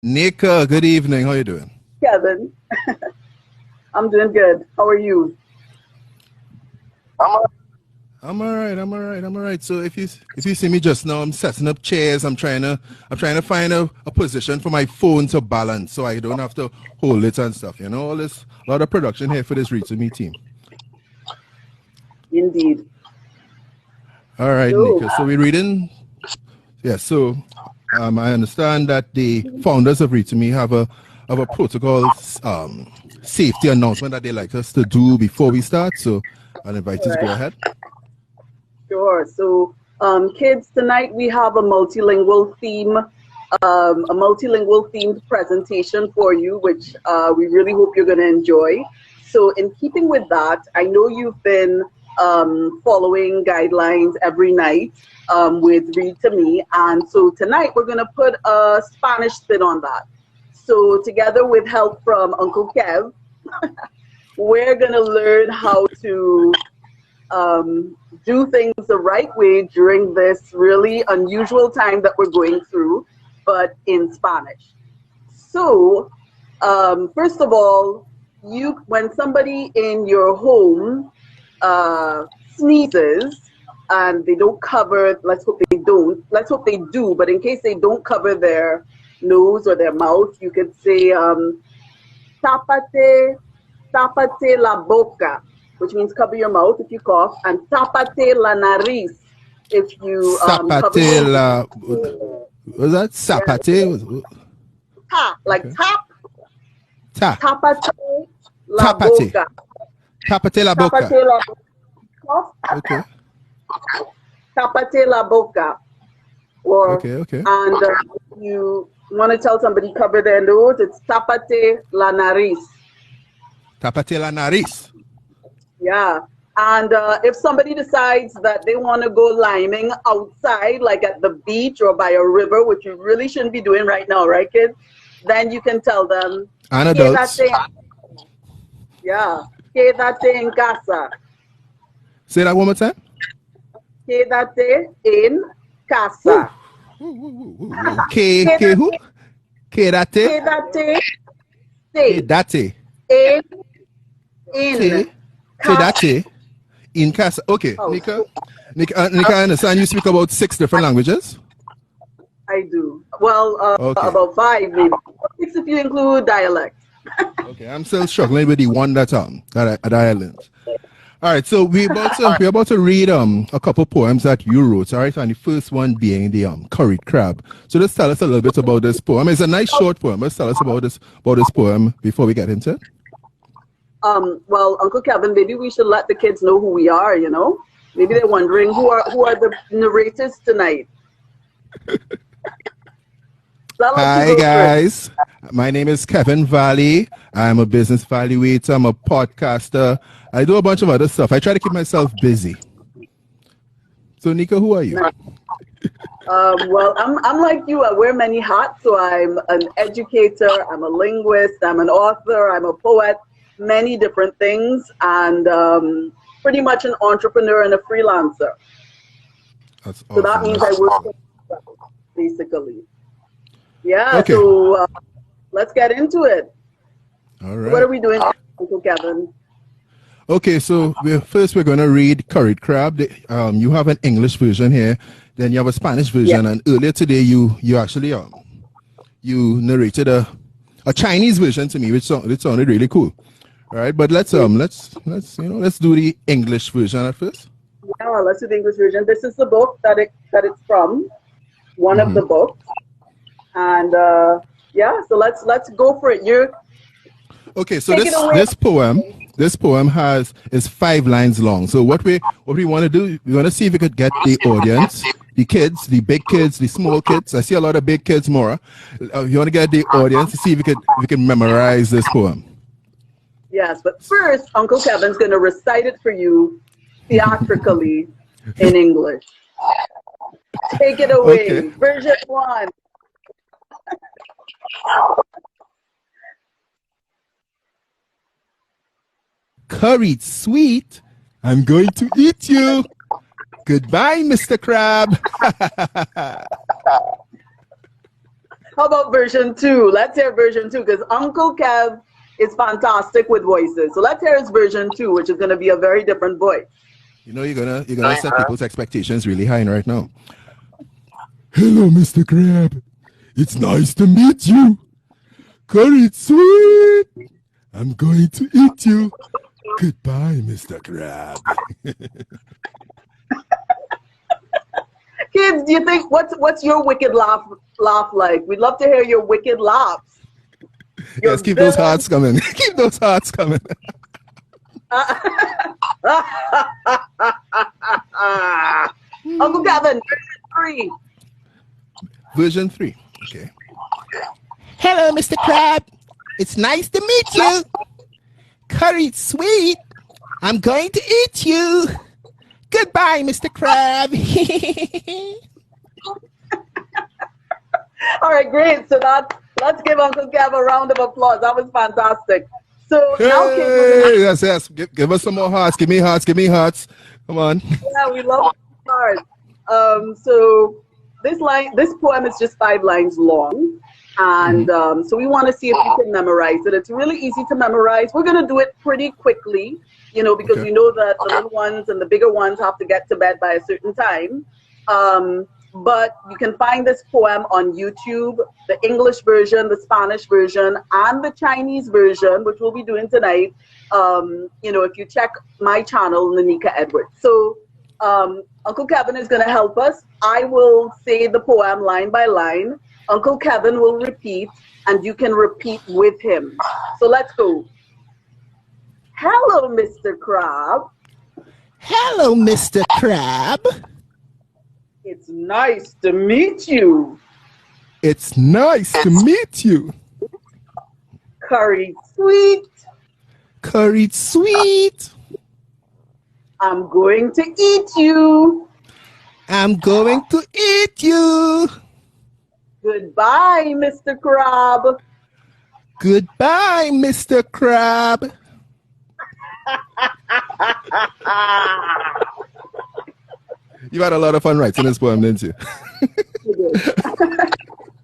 Nneka, good evening. How you doing? Kevin. I'm doing good. How are you? I'm all right. So if you see me just now, I'm setting up chairs. I'm trying to find a position for my phone to balance so I don't have to hold it and stuff. All this a lot of production here for this Read2Me team. Indeed. All right, So, Nneka. So we're reading. Yeah. So I understand that the founders of Read2Me have a protocol safety announcement that they like us to do before we start. So I'll invite all you to go right. ahead. Sure. So, kids, tonight we have a multilingual theme, a multilingual themed presentation for you, which we really hope you're going to enjoy. So, in keeping with that, I know you've been following guidelines every night with Read to Me. And so tonight we're going to put a Spanish spin on that. So, together with help from Uncle Kev, we're going to learn how to do things the right way during this really unusual time that we're going through, but in Spanish. So, first of all, when somebody in your home sneezes and they don't cover, let's hope they don't, let's hope they do, but in case they don't cover their nose or their mouth, you could say, tapate, tapate la boca, which means cover your mouth if you cough, and tapate la nariz if you cover your Zapatela. Was that yeah, Zapate? tap, like Okay. tap, Ta. tapate la Tapate. boca, Tapate la boca. tapate la cough, Okay. tapate la boca, or Okay. and you want to tell somebody cover their nose, it's tapate la nariz. Tapate la nariz. Yeah. And if somebody decides that they want to go liming outside, like at the beach or by a river, which you really shouldn't be doing right now, right, kids? Then you can tell them, And adults. yeah, quédate en casa. Say that one more time. Quédate en casa. K who? Quédate. Quédate, Quédate. en, in, casa. Quédate. In casa. Okay, Oh, Nneka, I understand you speak about 6 different languages. I do. Well, Okay. about 5 maybe. 6 if you include dialect. Okay, I'm still struggling with the one that I learned. All right, so we're about to read a couple poems that you wrote. All right, and the first one being the curried crab. So let's tell us a little bit about this poem. It's a nice short poem. Let's tell us about this poem before we get into it. Well, Uncle Kevin, maybe we should let the kids know who we are. Maybe they're wondering who are the narrators tonight. Hi guys, my name is Kevin Valley. I'm a business evaluator. I'm a podcaster. I do a bunch of other stuff. I try to keep myself busy. So Nneka, who are you? Well, I'm like you. I wear many hats. So I'm an educator. I'm a linguist. I'm an author. I'm a poet. Many different things, and pretty much an entrepreneur and a freelancer. That's awesome. So that means I work basically. Yeah. Okay. So let's get into it. All right. What are we doing, Uncle Kevin? Okay, so we're going to read Curried Crab. You have an English version here, then you have a Spanish version, and earlier today you actually you narrated a Chinese version to me, which sounded really cool. All right, but let's do the English version at first. Yeah, let's do the English version. This is the book that it's from, one of the books, and yeah. So let's go for it. Okay, so this poem is 5 lines long. So what we want to do, we want to see if we could get the audience, the kids, the big kids, the small kids. I see a lot of big kids, Maura. You want to get the audience to see if we can memorize this poem. Yes, but first, Uncle Kevin's going to recite it for you theatrically in English. Take it away. Okay. Version 1. Curried sweet, I'm going to eat you. Goodbye, Mr. Crab. How about version 2? Let's hear version 2 because Uncle Kev is fantastic with voices. So let's hear his version 2, which is going to be a very different voice. You know, you're gonna set people's expectations really high right now. Hello, Mr. Crab. It's nice to meet you. Curry sweet. I'm going to eat you. Goodbye, Mr. Crab. Kids, do you think what's your wicked laugh like? We'd love to hear your wicked laughs. Yes, keep those hearts coming. Keep those hearts coming. Uncle Kevin, version 3. Version 3. Okay. Hello, Mr. Crab. It's nice to meet you. Curry sweet. I'm going to eat you. Goodbye, Mr. Crab. All right, great. So let's give Uncle Kev a round of applause. That was fantastic. So now, kids, yes. Give us some more hearts. Give me hearts. Give me hearts. Come on. Yeah, we love hearts. So this poem is just 5 lines long. And so we want to see if you can memorize it. It's really easy to memorize. We're going to do it pretty quickly, you know, because we know that the little ones and the bigger ones have to get to bed by a certain time. But you can find this poem on YouTube, the English version, the Spanish version, and the Chinese version, which we'll be doing tonight. You know, if you check my channel, Nneka Edwards. So Uncle Kevin is going to help us. I will say the poem line by line. Uncle Kevin will repeat, and you can repeat with him. So let's go. Hello, Mr. Crab. Hello, Mr. Crab. It's nice to meet you. It's nice to meet you. Curry sweet. Curried sweet. I'm going to eat you. I'm going to eat you. Goodbye, Mr. Crab. Goodbye, Mr. Crab. You had a lot of fun writing this poem, didn't you?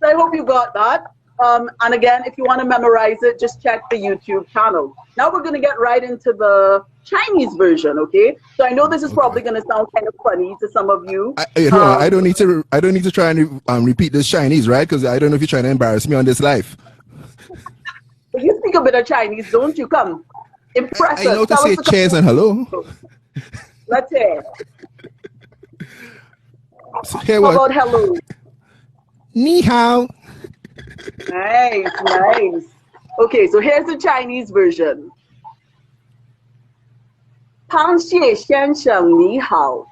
So I hope you got that. And again, if you want to memorize it, just check the YouTube channel. Now we're going to get right into the Chinese version, okay? So I know this is probably going to sound kind of funny to some of you. I don't need to try and repeat this Chinese, right? Because I don't know if you're trying to embarrass me on this live. But you speak a bit of Chinese, don't you? Come, impress us. I know to say cheers and hello. Let's hear. So here How what? about hello? Ni hao. Nice, nice. Okay, so here's the Chinese version. 螃蟹先生你好，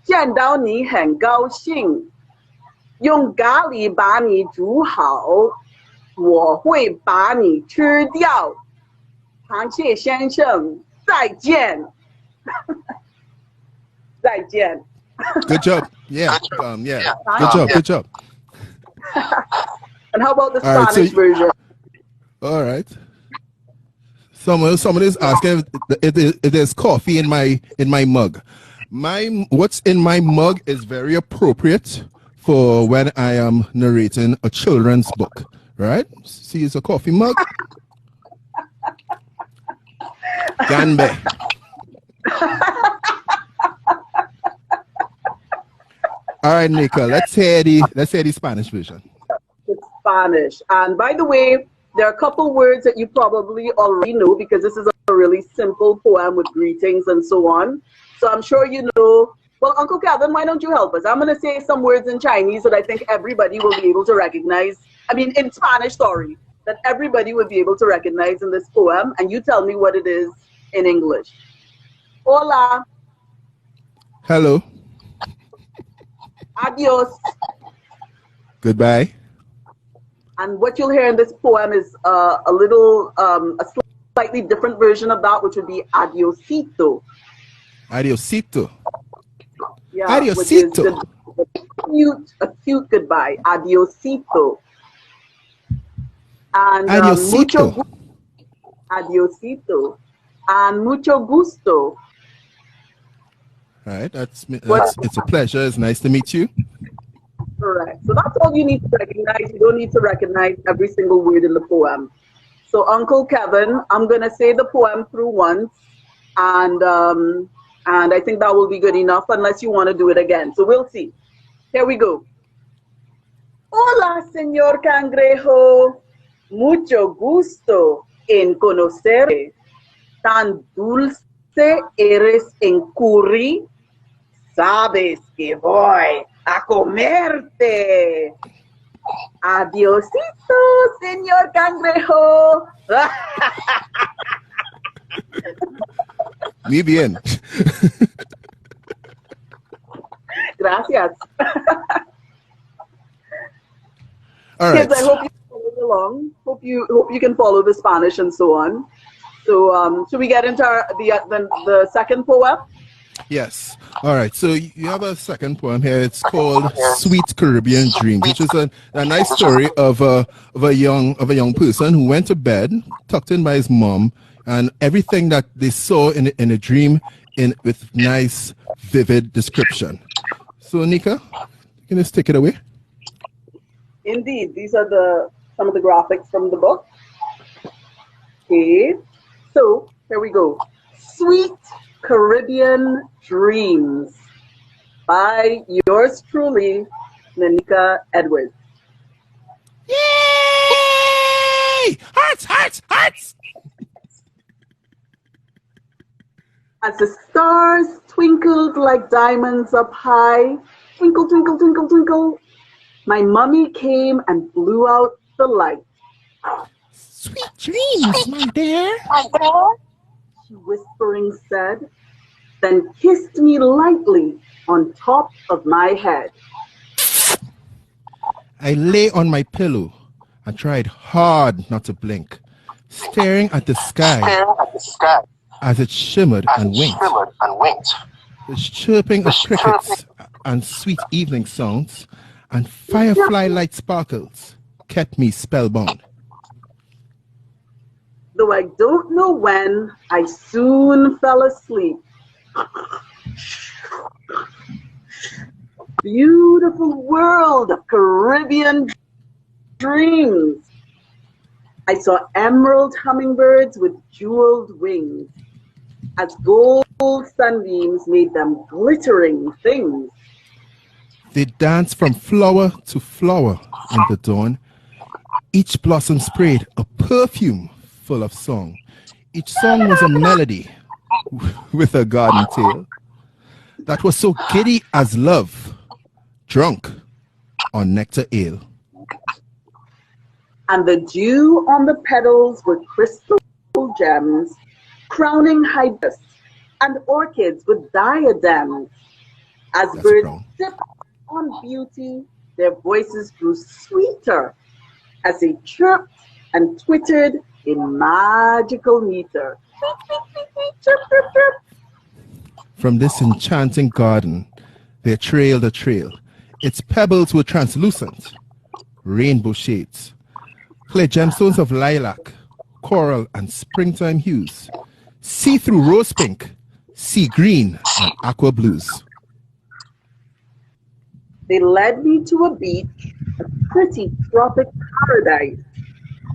见到你很高兴，用咖喱把你煮好，我会把你吃掉。螃蟹先生，再见。再见。 Good job. Yeah. Yeah. Good job. And how about the All right, Spanish version? All right. Someone is asking if there's coffee in my mug. What's in my mug is very appropriate for when I am narrating a children's book. Right? See, it's a coffee mug. Ganbe. All right, Nneka, let's hear the Spanish version. It's Spanish. And by the way, there are a couple words that you probably already know because this is a really simple poem with greetings and so on. So I'm sure you know. Well, Uncle Kevin, why don't you help us? I'm going to say some words in Chinese that I think everybody will be able to recognize. I mean, in Spanish, sorry, that everybody would be able to recognize in this poem. And you tell me what it is in English. Hola. Hello. Adios. Goodbye. And what you'll hear in this poem is a slightly different version of that, which would be adiosito. Adiosito. Yeah, Adiosito. Which is a cute goodbye. Adiosito. And Adiosito. Adiosito. And mucho gusto. All right, it's a pleasure. It's nice to meet you. Correct. So that's all you need to recognize. You don't need to recognize every single word in the poem. So Uncle Kevin, I'm gonna say the poem through once, and I think that will be good enough unless you want to do it again. So we'll see. Here we go. Hola, señor cangrejo. Mucho gusto en conocerte. Tan dulce eres en curry. Sabes que voy a comerte. Adiosito, señor cangrejo. Muy bien. Gracias. All right. Kids, I hope you follow along. Hope you can follow the Spanish and so on. So should we get into the second poem? Yes. All right. So you have a second poem here. It's called "Sweet Caribbean Dreams," which is a nice story of a young person who went to bed tucked in by his mom, and everything that they saw in a dream with nice, vivid description. So Nneka, you can just take it away. Indeed, these are some of the graphics from the book. Okay, so here we go. Sweet Caribbean Dreams by yours truly, Nneka Edwards. Yay! Hearts, hearts, hearts! As the stars twinkled like diamonds up high, twinkle, twinkle, twinkle, twinkle, my mummy came and blew out the light. Sweet dreams, my dear. She whispering said, then kissed me lightly on top of my head. I lay on my pillow and tried hard not to blink, staring at the sky as it shimmered and winked. The chirping of crickets and sweet evening sounds and firefly light sparkles kept me spellbound. Though I don't know when, I soon fell asleep. Beautiful world of Caribbean dreams. I saw emerald hummingbirds with jeweled wings, as gold sunbeams made them glittering things. They danced from flower to flower in the dawn. Each blossom sprayed a perfume full of song. Each song was a melody with a garden tale that was so giddy as love, drunk on nectar ale. And the dew on the petals were crystal gems, crowning hibiscus and orchids with diadems. As That's birds brown. sipped on beauty, their voices grew sweeter as they chirped and twittered in magical meter. Chirp, chirp, chirp. From this enchanting garden, there trailed a trail. Its pebbles were translucent, rainbow shades, clear gemstones of lilac, coral, and springtime hues, see-through rose pink, sea green, and aqua blues. They led me to a beach, a pretty tropic paradise.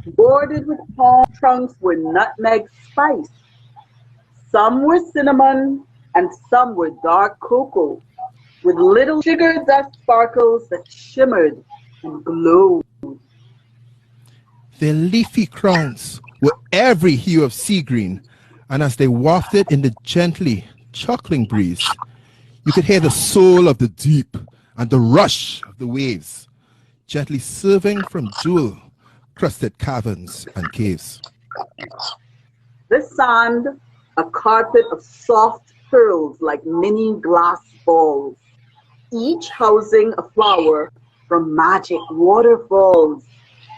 Bordered with palm trunks were nutmeg spice. Some were cinnamon and some were dark cocoa, with little sugar dust sparkles that shimmered and glowed. Their leafy crowns were every hue of sea green, and as they wafted in the gently chuckling breeze, you could hear the soul of the deep and the rush of the waves, gently serving from jewel-crusted caverns and caves. The sand, a carpet of soft pearls like mini glass balls, each housing a flower from magic waterfalls.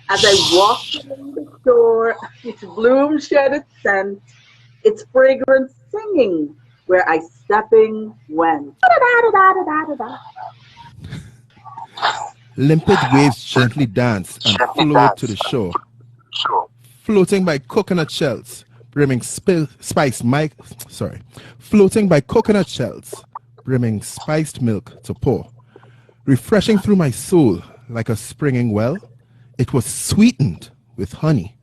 As I walked along the shore, its bloom shed its scent, its fragrance singing where I stepping went. Limpid waves gently danced and flowed to the shore, floating by coconut shells, brimming floating by coconut shells, brimming spiced milk to pour. refreshing through my soul like a springing well. It was sweetened with honey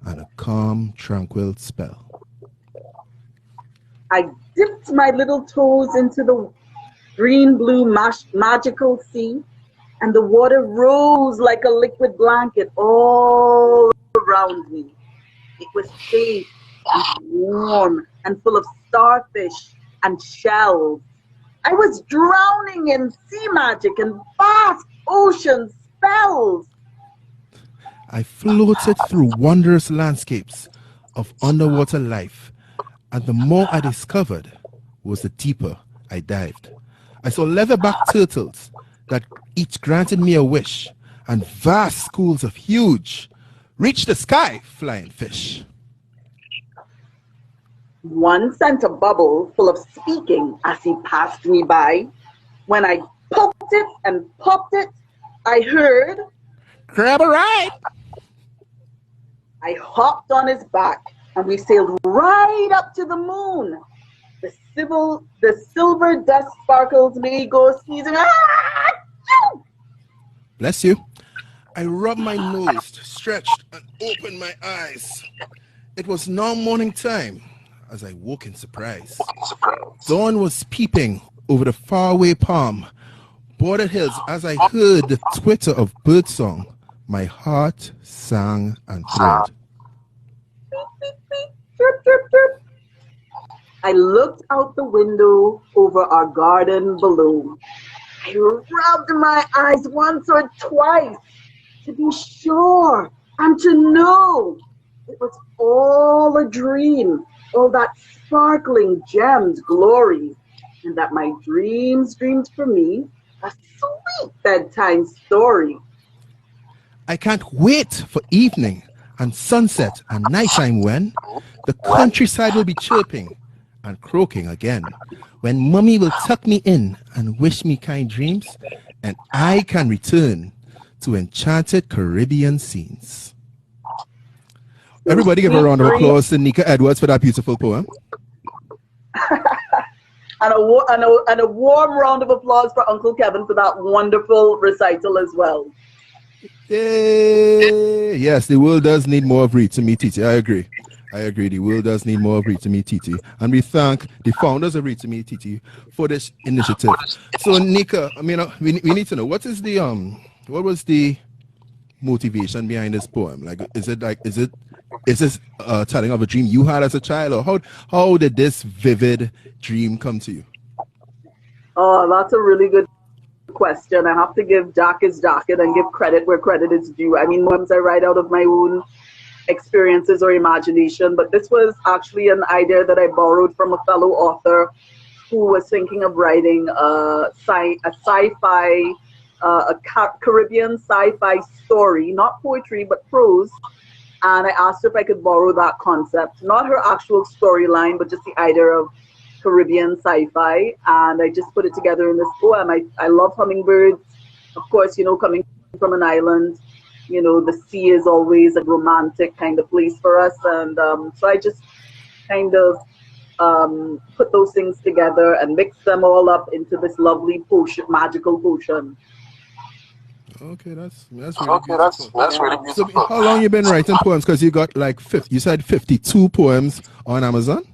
and a calm, tranquil spell. I dipped my little toes into the green-blue magical sea, and the water rose like a liquid blanket all around me. It was safe and warm and full of starfish and shells. I was drowning in sea magic and vast ocean spells. I floated through wondrous landscapes of underwater life, and the more I discovered was the deeper I dived. I saw leatherback turtles that each granted me a wish, and vast schools of huge, reach the sky flying fish. One sent a bubble full of speaking as he passed me by. When I poked it and popped it, I heard, Grab a ride. I hopped on his back and we sailed right up to the moon. The silver dust sparkles may go sneezing. Ah! Bless you. I rubbed my nose, stretched, and opened my eyes. It was now morning time as I woke in surprise. Dawn was peeping over the faraway palm, bordered hills as I heard the twitter of birdsong. My heart sang and thrilled. Chirp, chirp, chirp. I looked out the window over our garden below. I rubbed my eyes once or twice to be sure and to know it was all a dream, all that sparkling gemmed glory, and that my dreams dreamed for me a sweet bedtime story. I can't wait for evening and sunset and nighttime when the countryside will be chirping and croaking again, when Mummy will tuck me in and wish me kind dreams, and I can return to enchanted Caribbean scenes. Everybody give a round of applause to Nneka Edwards for that beautiful poem. And a warm round of applause for Uncle Kevin for that wonderful recital as well. Yay! Yes, the world does need more of Read2Me, Titi. I agree. The world does need more of Read2Me, Titi. And we thank the founders of Read2Me, Titi, for this initiative. So, Nneka, I mean, we need to know, what was the motivation behind this poem? Is this telling of a dream you had as a child, or how did this vivid dream come to you? Oh, that's a really good question. I have to give Jack his jacket and give credit where credit is due. I mean, poems I write out of my own experiences or imagination, but this was actually an idea that I borrowed from a fellow author who was thinking of writing a sci-fi, Caribbean sci-fi story, not poetry, but prose. And I asked her if I could borrow that concept, not her actual storyline, but just the idea of Caribbean sci-fi. And I just put it together in this poem. I love hummingbirds. Of course, coming from an island, the sea is always a romantic kind of place for us. And so I just kind of put those things together and mix them all up into this lovely potion, magical potion. Okay, that's really beautiful. That's really beautiful. So how long you been writing poems? Because you got you said 52 poems on Amazon?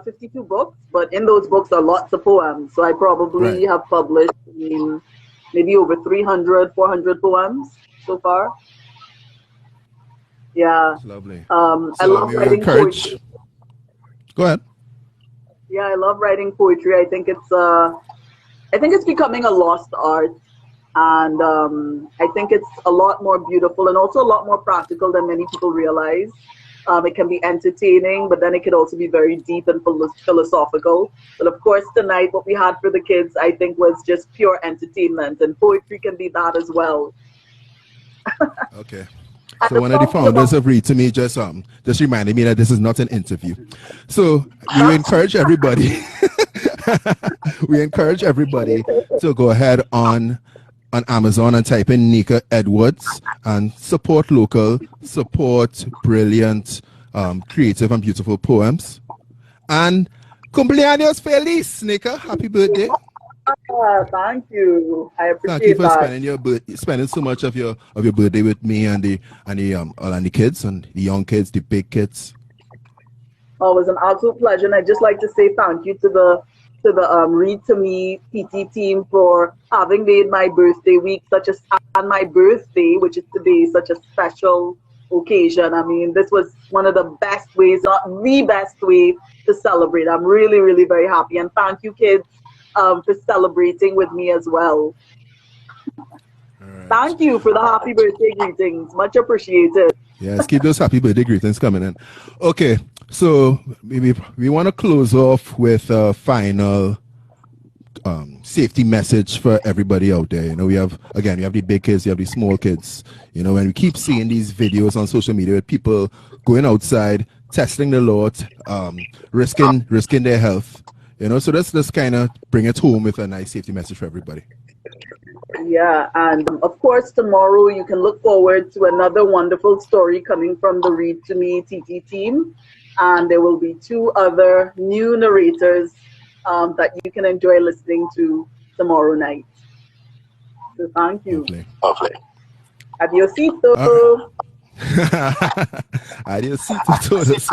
52 books, but in those books are lots of poems. So I probably have published maybe over 300, 400 poems so far. Yeah. That's lovely. I love writing poetry. Go ahead. Yeah, I love writing poetry. I think it's becoming a lost art. And I think it's a lot more beautiful and also a lot more practical than many people realize. It can be entertaining, but then it can also be very deep and philosophical. But of course, tonight, what we had for the kids, I think, was just pure entertainment. And poetry can be that as well. Okay. So one of the founders of Read2Me just reminded me that this is not an interview. So we encourage everybody. We encourage everybody to go ahead on Amazon and type in Nneka Edwards and support local, support brilliant, creative and beautiful poems. And cumpleaños feliz, Nneka. Happy birthday. Thank you. I Thank you appreciate for that. spending so much of your birthday with me and the kids and the young kids, the big kids. Oh, it was an absolute pleasure, and I'd just like to say thank you to the Read2Me PT team for having made my birthday week and my birthday, which is today, such a special occasion. I mean, this was one of the best ways, not the best way to celebrate. I'm really, really very happy, and thank you, kids, for celebrating with me as well. Right. Thank you for the happy birthday greetings. Much appreciated. Yes, keep those happy birthday greetings coming in. Okay, so we want to close off with a final safety message for everybody out there. You know, we have the big kids, you have the small kids. You know, and we keep seeing these videos on social media with people going outside, testing the Lord, risking their health. You know, so let's just kind of bring it home with a nice safety message for everybody. Yeah, and of course, tomorrow you can look forward to another wonderful story coming from the Read2Me TT team. And there will be 2 other new narrators that you can enjoy listening to tomorrow night. So thank you. Lovely. Adiosito. Adiosito todos.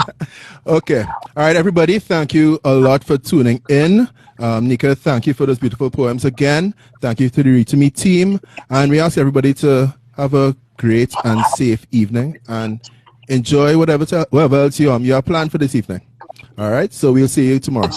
Okay. All right, everybody. Thank you a lot for tuning in. Nneka, thank you for those beautiful poems again. Thank you to the Read2Me team. And we ask everybody to have a great and safe evening and enjoy whatever else you have planned for this evening. All right. So we'll see you tomorrow.